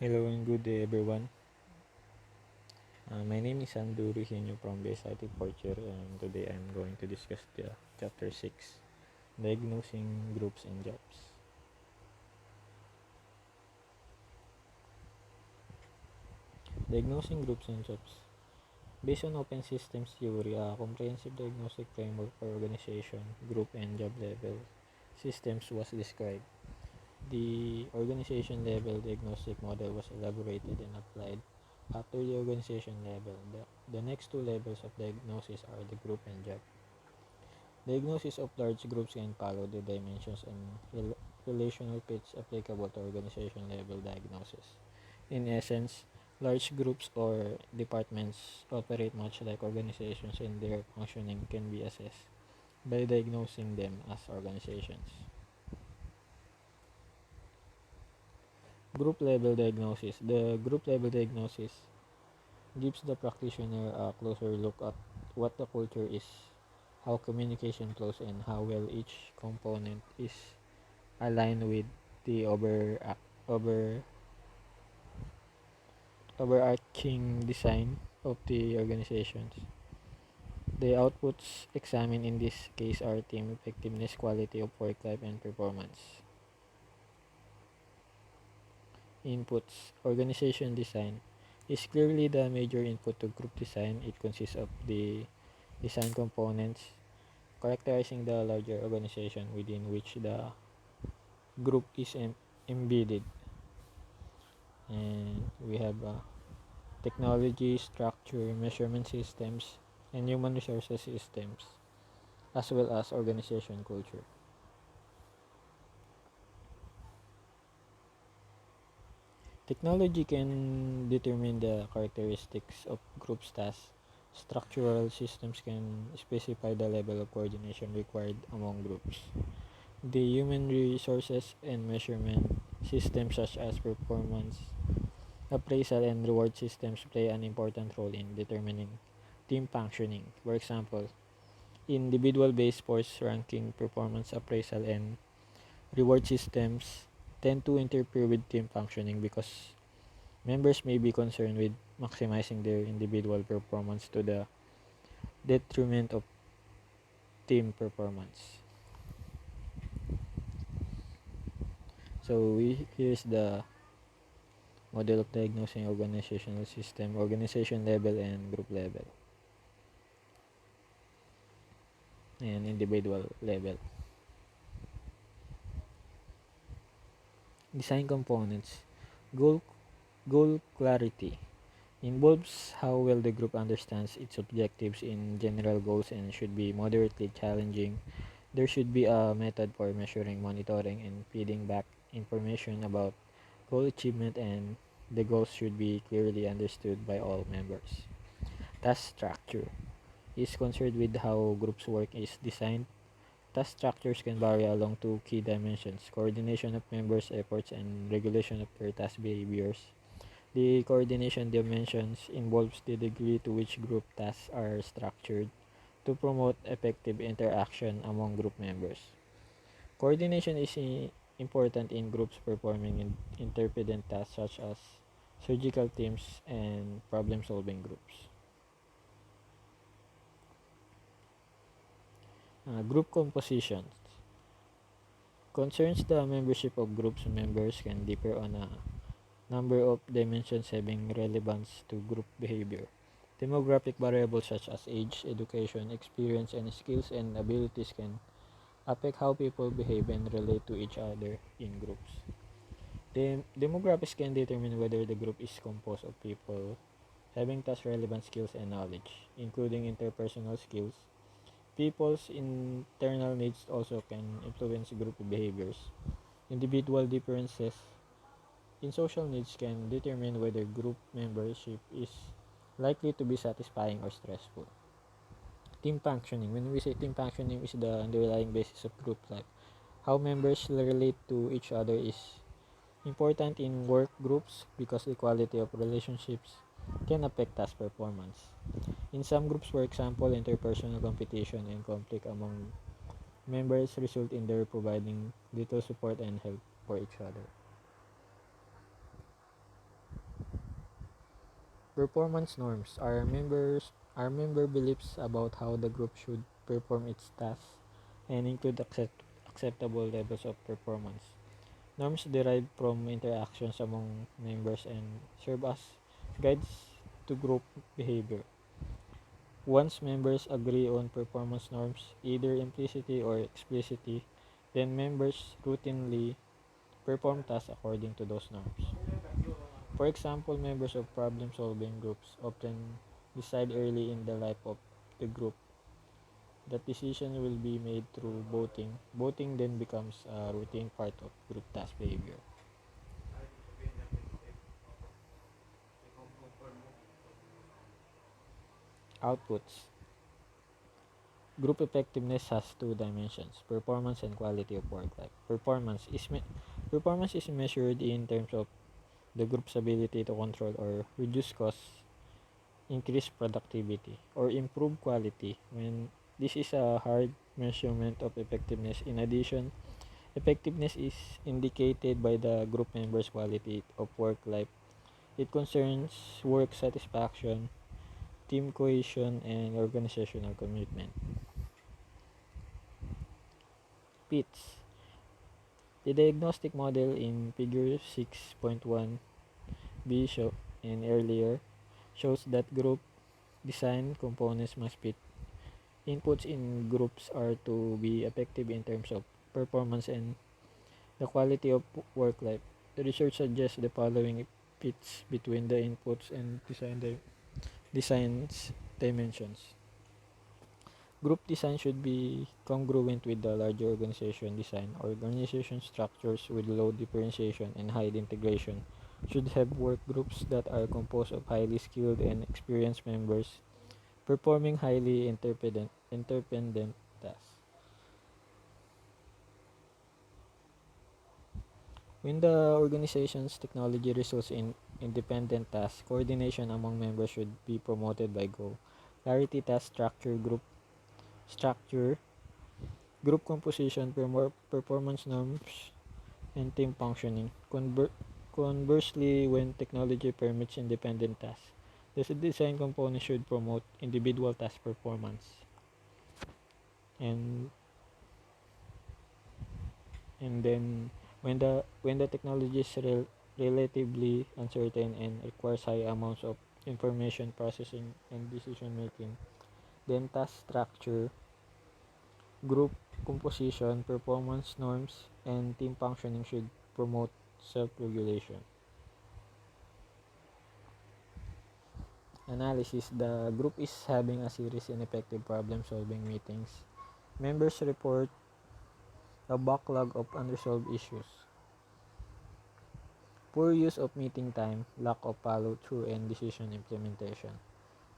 Hello and good day everyone. My name is Anduri Henyo from BSIT fourth year, and today I'm going to discuss the chapter 6, Diagnosing Groups and Jobs. Diagnosing Groups and Jobs. Based on open systems theory, a comprehensive diagnostic framework for organization, group, and job level systems was described. The organization level diagnostic model was elaborated and applied after the organization level. The next two levels of diagnosis are the group and job. Diagnosis of large groups can follow the dimensions and relational fits applicable to organization level diagnosis. In essence, large groups or departments operate much like organizations, and their functioning can be assessed by diagnosing them as organizations. Group level diagnosis. The group level diagnosis gives the practitioner a closer look at what the culture is, how communication flows, and how well each component is aligned with the over, overarching design of the organizations. The outputs examined in this case are team effectiveness, quality of work life, and performance. Inputs. Organization design is clearly the major input to group design. It consists of the design components characterizing the larger organization within which the group is embedded. And we have technology, structure, measurement systems, and human resources systems, as well as organization culture. Technology can determine the characteristics of group tasks. Structural systems can specify the level of coordination required among groups. The human resources and measurement systems such as performance appraisal and reward systems play an important role in determining team functioning. For example, individual-based sports ranking, performance appraisal, and reward systems tend to interfere with team functioning because members may be concerned with maximizing their individual performance to the detriment of team performance. So here's the model of diagnosing organizational system, organization level and group level, and individual level. Design components. Goal, goal clarity involves how well the group understands its objectives in general goals and should be moderately challenging. There should be a method for measuring, monitoring, and feeding back information about goal achievement, and the goals should be clearly understood by all members. Task structure is concerned with how groups work is designed. Task structures can vary along two key dimensions: coordination of members' efforts and regulation of their task behaviors. The coordination dimensions involves the degree to which group tasks are structured to promote effective interaction among group members. Coordination is important in groups performing interdependent tasks such as surgical teams and problem-solving groups. Group composition concerns the membership of groups. Members can differ on a number of dimensions having relevance to group behavior. Demographic variables such as age, education, experience, and skills and abilities can affect how people behave and relate to each other in groups. Demographics can determine whether the group is composed of people having task relevant skills and knowledge, including interpersonal skills. People's internal needs also can influence group behaviors. Individual differences in social needs can determine whether group membership is likely to be satisfying or stressful. Team functioning. When we say team functioning is the underlying basis of group life. How members relate to each other is important in work groups because the quality of relationships can affect task performance. In some groups, for example, interpersonal competition and conflict among members result in their providing little support and help for each other. Performance norms are member beliefs about how the group should perform its tasks and include acceptable levels of performance. Norms derive from interactions among members and serve as guides to group behavior. Once members agree on performance norms, either implicitly or explicitly, then members routinely perform tasks according to those norms. For example, members of problem-solving groups often decide early in the life of the group that decision will be made through voting. Voting then becomes a routine part of group task behavior. Outputs. Group effectiveness has two dimensions: performance and quality of work life. Performance is measured in terms of the group's ability to control or reduce costs, increase productivity, or improve quality. When this is a hard measurement of effectiveness, in addition, effectiveness is indicated by the group members' quality of work life. It concerns work satisfaction, team cohesion, and organizational commitment. PITS. The diagnostic model in Figure 6.1b and earlier shows that group design components must fit. Inputs in groups are to be effective in terms of performance and the quality of work life. The research suggests the following fits between the inputs and design's dimensions. Group design should be congruent with the larger organization design. Organization structures with low differentiation and high integration should have work groups that are composed of highly skilled and experienced members performing highly interdependent tasks. When the organization's technology results in independent tasks, coordination among members should be promoted by goal. Clarity, task structure, group composition, performance norms, and team functioning. Conversely, when technology permits independent tasks, the design component should promote individual task performance. And then when the technology is relatively uncertain and requires high amounts of information processing and decision making, then task structure, group composition, performance norms, and team functioning should promote self-regulation. Analysis. The group is having a series ineffective problem-solving meetings. Members report a backlog of unresolved issues, poor use of meeting time, lack of follow-through and decision implementation,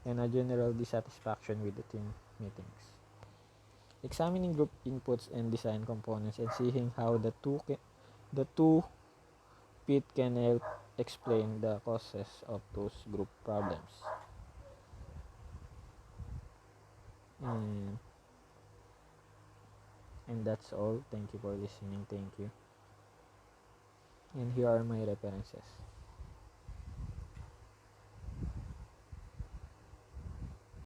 and a general dissatisfaction with the team meetings. Examining group inputs and design components and seeing how the two fit can help explain the causes of those group problems. And, and that's all. Thank you for listening. Thank you. And here are my references.